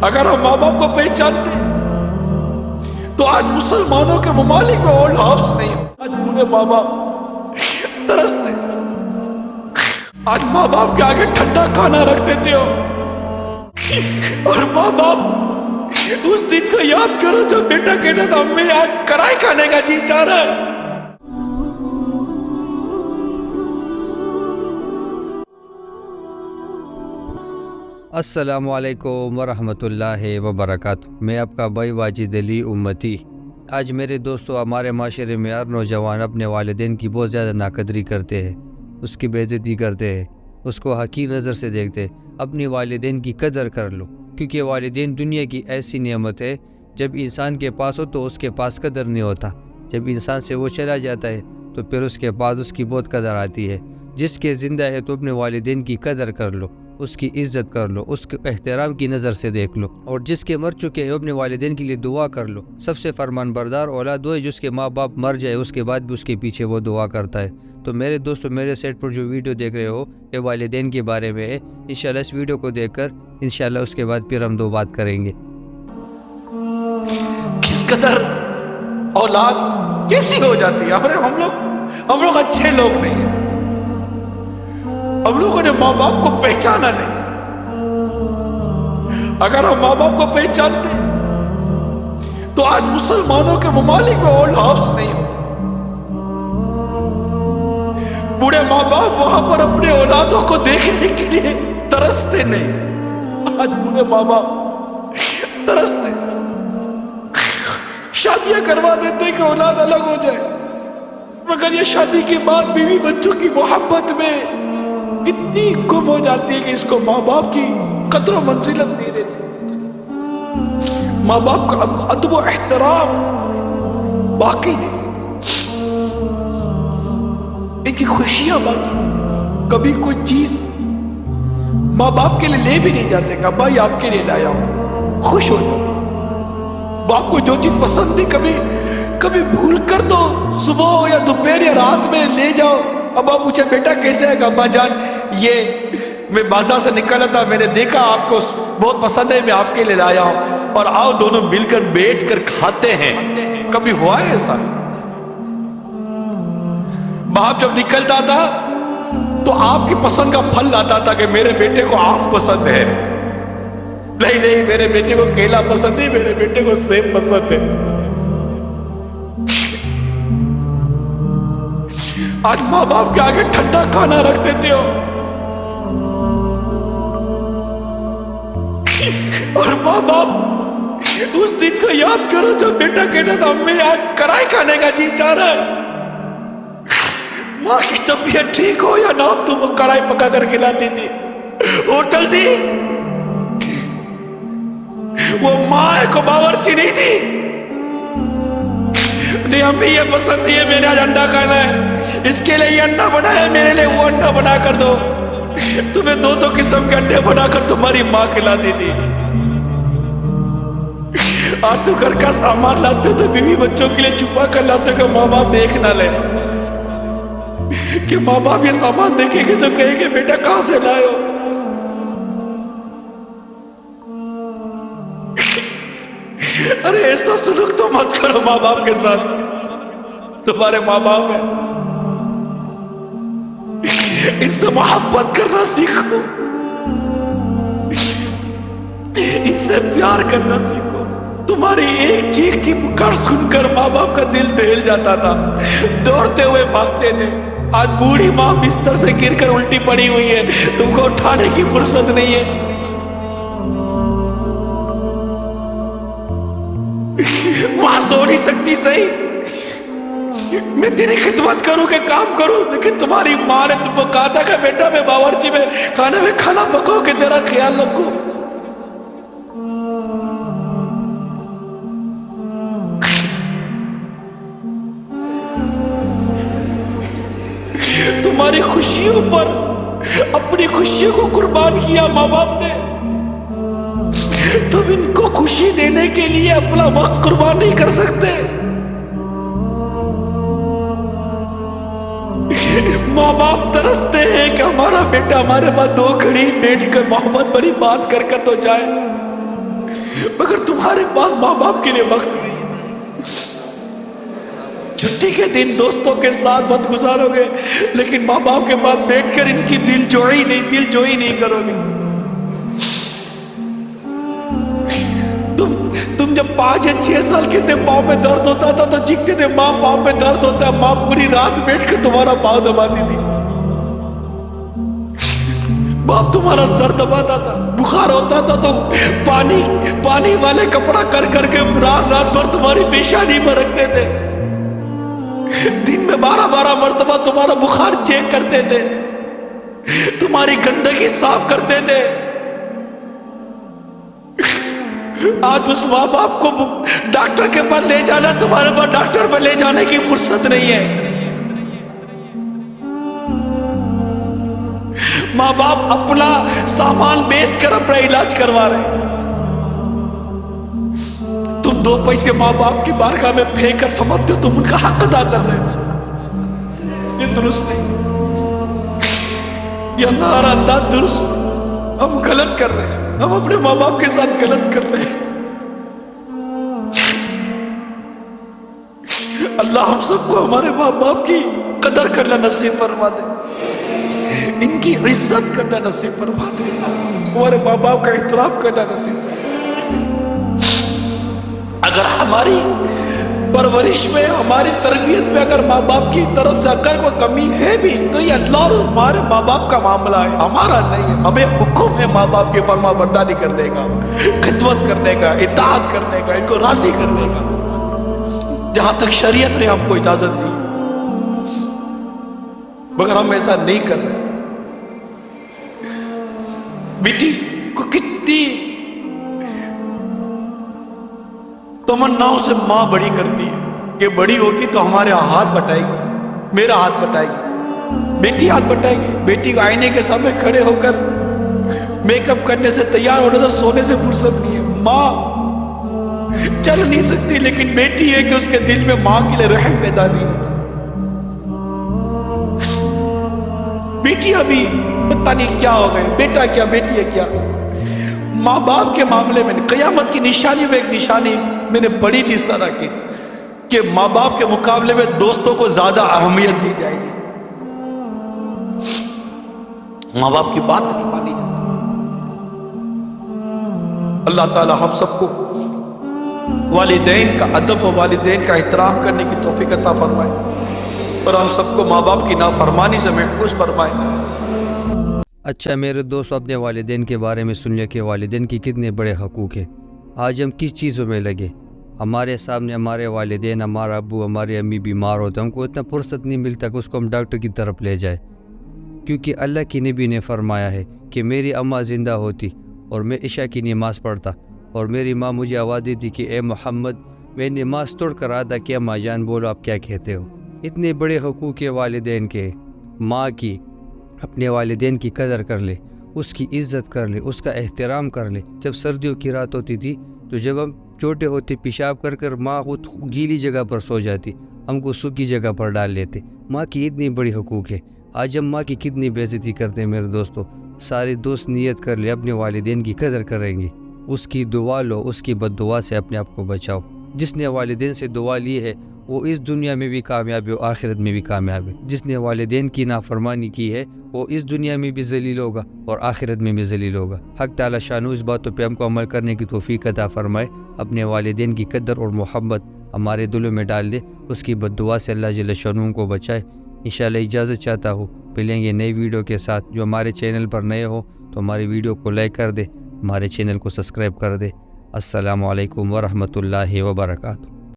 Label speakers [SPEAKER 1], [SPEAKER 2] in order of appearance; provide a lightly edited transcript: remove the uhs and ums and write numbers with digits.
[SPEAKER 1] اگر ہم ماں باپ کو پہچانتے تو آج مسلمانوں کے ممالک میں اولڈ ہاؤس نہیں ہوتا. آج پورے ماں باپ ترستے. آج ماں باپ کے آگے ٹھنڈا کھانا رکھ دیتے ہو اور ماں باپ اس دن کو یاد کرو جب بیٹا کہتا تھا امی آج کڑھائی کھانے کا جی چاہ رہا ہے.
[SPEAKER 2] السلام علیکم ورحمۃ اللہ وبرکاتہ. میں آپ کا بھائی واجد علی امتی. آج میرے دوستو ہمارے معاشرے میں ہر نوجوان اپنے والدین کی بہت زیادہ ناقدری کرتے ہیں، اس کی بے عزتی کرتے ہیں، اس کو حقیر نظر سے دیکھتے. اپنی والدین کی قدر کر لو، کیونکہ والدین دنیا کی ایسی نعمت ہے جب انسان کے پاس ہو تو اس کے پاس قدر نہیں ہوتا. جب انسان سے وہ چلا جاتا ہے تو پھر اس کے بعد اس کی بہت قدر آتی ہے. جس کے زندہ ہے تو اپنے والدین کی قدر کر لو، اس کی عزت کر لو، اس کے احترام کی نظر سے دیکھ لو. اور جس کے مر چکے ہیں اپنے والدین کے لیے دعا کر لو. سب سے فرمان بردار اولاد وہ ہے جس کے ماں باپ مر جائے اس کے بعد بھی اس کے پیچھے وہ دعا کرتا ہے. تو میرے دوستو، میرے سیٹ پر جو ویڈیو دیکھ رہے ہو یہ والدین کے بارے میں ہے. انشاءاللہ اس ویڈیو کو دیکھ کر انشاءاللہ اس کے بعد پھر ہم دو بات کریں گے.
[SPEAKER 1] کس قدر اولاد کیسی ہو جاتی ہے. ہم لوگ اچھے لوگ نہیں ہیں. ہم لوگوں نے ماں باپ کو پہچانا نہیں. اگر ہم ماں باپ کو پہچانتے تو آج مسلمانوں کے ممالک میں اولڈ ہاؤس نہیں ہوتا. بوڑھے ماں باپ وہاں پر اپنے اولادوں کو دیکھنے کے لیے ترستے نہیں. آج بوڑھے ماں باپ ترستے. شادیاں کروا دیتے کہ اولاد الگ ہو جائے، مگر یہ شادی کے بعد بیوی بچوں کی محبت میں اتنی گم ہو جاتی ہے کہ اس کو ماں باپ کی قدر و منزلت نہیں دیتی. ماں باپ کا ادب و احترام باقی نہیں. ان کی خوشیاں باقی. کبھی کوئی چیز ماں باپ کے لیے لے بھی نہیں جاتے کہ بھائی آپ کے لیے لایا ہوں، خوش ہو جاؤ. باپ کو جو چیز پسند نہیں کبھی بھول کر تو صبح ہو یا دوپہر یا رات میں لے جاؤ. اب آپ پوچھے بیٹا کیسے ہے؟ ابا جان یہ میں بازار سے نکلا تھا، میں نے دیکھا آپ کو بہت پسند ہے، میں آپ کے لیے لایا ہوں، اور آؤ دونوں مل کر بیٹھ کر کھاتے ہیں. کبھی ہوا ہے ایسا؟ باپ جب نکلتا تھا تو آپ کی پسند کا پھل لاتا تھا کہ میرے بیٹے کو آم پسند ہے. نہیں میرے بیٹے کو کیلا پسند ہے، میرے بیٹے کو سیب پسند ہے. آج ماں باپ کے آگے ٹھنڈا کھانا رکھ دیتے ہو اور ماں باپ اس دن کو یاد کرو جب بیٹا کہتا تھا امی آج کڑھائی کھانے کا جی چاہ رہا ہے. ماں کی طبیعت ٹھیک ہو یا نہ ہو تم کڑھائی پکا کر کھلاتی تھی. ہوٹل دی وہ ماں کو باورچی نہیں تھی. نہیں امی یہ پسند نہیں ہے، میں نے آج انڈا کھانا ہے، اس کے لیے یہ انڈا بنایا، میرے لیے وہ انڈا بنا کر دو. تمہیں دو قسم کے انڈے بنا کر تمہاری ماں کھلاتی تھی. آج تو گھر کا سامان لاتے تو بیوی بچوں کے لیے چھپا کر لاتے کہ ماں باپ دیکھ نہ لے. کہ ماں باپ یہ سامان دیکھیں گے تو کہیں گے بیٹا کہاں سے لائے ہو. ارے ایسا سلوک تو مت کرو ماں باپ کے ساتھ. تمہارے ماں باپ ہیں، ان سے محبت کرنا سیکھو، ان سے پیار کرنا سیکھو. تمہاری ایک چیخ کی پکار سن کر ماں باپ کا دل دہل جاتا تھا، دوڑتے ہوئے بھاگتے تھے. آج بوڑھی ماں بستر سے گر کر الٹی پڑی ہوئی ہے، تم کو اٹھانے کی فرصت نہیں ہے. وہاں سو نہیں سکتی. صحیح میں تیری خدمت کروں کہ کام کروں، لیکن تمہاری ماں نے تم کو کہا تھا کہ بیٹا میں باورچی میں کھانا پکاؤ کہ تیرا خیال رکھوں. تمہاری خوشیوں پر اپنی خوشیوں کو قربان کیا ماں باپ نے. تم ان کو خوشی دینے کے لیے اپنا وقت قربان نہیں کر سکتے. ماں باپ ترستے ہیں کہ ہمارا بیٹا ہمارے پاس دو گھڑی بیٹھ کر محبت بڑی بات کر تو جائے. مگر تمہارے پاس ماں باپ کے لیے وقت نہیں ہے. چھٹی کے دن دوستوں کے ساتھ وقت گزارو گے لیکن ماں باپ کے پاس بیٹھ کر ان کی دل جوئی نہیں کرو گے. تم جب 5 یا 6 سال کے تھے پاؤں میں درد ہوتا تھا تو چیختے تھے ماں پاؤں میں درد ہوتا ہے. ماں پوری رات بیٹھ کر تمہارا پاؤں دباتی تھی. باپ تمہارا سر دباتا تھا. بخار ہوتا تھا تو پانی والے کپڑا کر کے رات بھر تمہاری پیشانی میں رکھتے تھے. دن میں 12 مرتبہ تمہارا بخار چیک کرتے تھے. تمہاری گندگی صاف کرتے تھے. آج اس ماں باپ کو ڈاکٹر کے پاس لے جانا, تمہارے پاس ڈاکٹر پر لے جانے کی فرصت نہیں ہے. ماں باپ اپنا سامان بیچ کر اپنا علاج کروا رہے ہیں. تم 2 پیسے ماں باپ کی بارگاہ میں پھینک کر سمجھتے ہو تم ان کا حق ادا کر رہے ہو. یہ درست نہیں. یہ ہمارا انداز درست. ہم غلط کر رہے ہیں. ہم اپنے ماں باپ کے ساتھ غلط کر رہے ہیں. اللہ ہم سب کو ہمارے ماں باپ کی قدر کرنا نصیب فرما دے. ان کی عزت کرنا نصیب فرما دے. ہمارے ماں باپ کا احترام کرنا نصیب فرما دے. اگر ہماری پرورش میں, ہماری تربیت میں اگر ماں باپ کی طرف سے اگر کوئی کمی ہے بھی تو یہ اللہ اور ہمارے ماں باپ کا معاملہ ہے, ہمارا نہیں ہے. ہمیں حکم ہے ماں باپ کی فرما برداری کرنے کا, خدمت کرنے کا, اطاعت کرنے کا, ان کو راضی کرنے کا, جہاں تک شریعت نے ہم کو اجازت دی. مگر ہم ایسا نہیں کر رہے. بیٹی کو کتنی تمناؤں سے ماں بڑی کرتی ہے کہ بڑی ہوگی تو ہمارے ہاتھ بٹائے گی, میرا ہاتھ بٹائے گی, بیٹی ہاتھ بٹائے گی. بیٹی کو آئینے کے سامنے کھڑے ہو کر میک اپ کرنے سے, تیار ہونے سے, سونے سے فرصت نہیں ہے. ماں چل نہیں سکتی لیکن بیٹی ہے کہ اس کے دل میں ماں کے لیے رحم پیدا نہیں ہوتا. بیٹی ابھی پتہ نہیں کیا ہو گئے, بیٹا کیا بیٹی ہے کیا. ماں باپ کے معاملے میں قیامت کی نشانی میں ایک نشانی میں نے پڑھی تھی اس طرح کی کہ ماں باپ کے مقابلے میں دوستوں کو زیادہ اہمیت دی جائے گی. ماں باپ کی بات نہیں مانی جاتی. اللہ تعالی ہم سب کو والدین کا ادب و والدین کا احترام کرنے کی توفیق عطا فرمائے اور ہم سب کو ماں باپ کی نافرمانی سے محفوظ فرمائے.
[SPEAKER 2] اچھا میرے دوست, اپنے والدین کے بارے میں سن لیا کہ والدین کی کتنے بڑے حقوق ہیں. آج ہم کس چیزوں میں لگے. ہمارے سامنے ہمارے والدین, ہمارا ابو, ہماری امی بیمار ہوتے ہیں, ہم کو اتنا فرصت نہیں ملتا کہ اس کو ہم ڈاکٹر کی طرف لے جائے. کیونکہ اللہ کی نبی نے فرمایا ہے کہ میری اماں زندہ ہوتی اور میں عشاء کی نماز پڑھتا اور میری ماں مجھے آواز دیتی کہ اے محمد, میں نماز توڑ کر آتا کہ اماں جان بولو آپ کیا کہتے ہو. اتنے بڑے حقوق ہے والدین کے. ماں کی اپنے والدین کی قدر کر لے, اس کی عزت کر لے, اس کا احترام کر لے. جب سردیوں کی رات ہوتی تھی تو جب ہم چھوٹے ہوتے پیشاب کر ماں خود گیلی جگہ پر سو جاتی, ہم کو سوکھی جگہ پر ڈال لیتے. ماں کی اتنی بڑی حقوق ہے. آج ہم ماں کی کتنی بے عزتی کرتے ہیں میرے دوستو. سارے دوست نیت کر لے اپنے والدین کی قدر کریں گے, اس کی دعا لو, اس کی بد دعا سے اپنے آپ کو بچاؤ. جس نے والدین سے دعا لی ہے وہ اس دنیا میں بھی کامیاب ہے اور آخرت میں بھی کامیاب ہے. جس نے والدین کی نافرمانی کی ہے وہ اس دنیا میں بھی ذلیل ہوگا اور آخرت میں بھی ذلیل ہوگا. حق تعالی شانو اس باتوں پہ ہم کو عمل کرنے کی توفیق عطا فرمائے. اپنے والدین کی قدر اور محبت ہمارے دلوں میں ڈال دے, اس کی بد دعا سے اللہ جل شانو کو بچائے. انشاءاللہ اجازت چاہتا ہوں, ملیں گے نئی ویڈیو کے ساتھ. جو ہمارے چینل پر نئے ہو تو ہماری ویڈیو کو لائک کر دے, ہمارے چینل کو سبسکرائب کر دے. السلام علیکم ورحمۃ اللہ وبرکاتہ.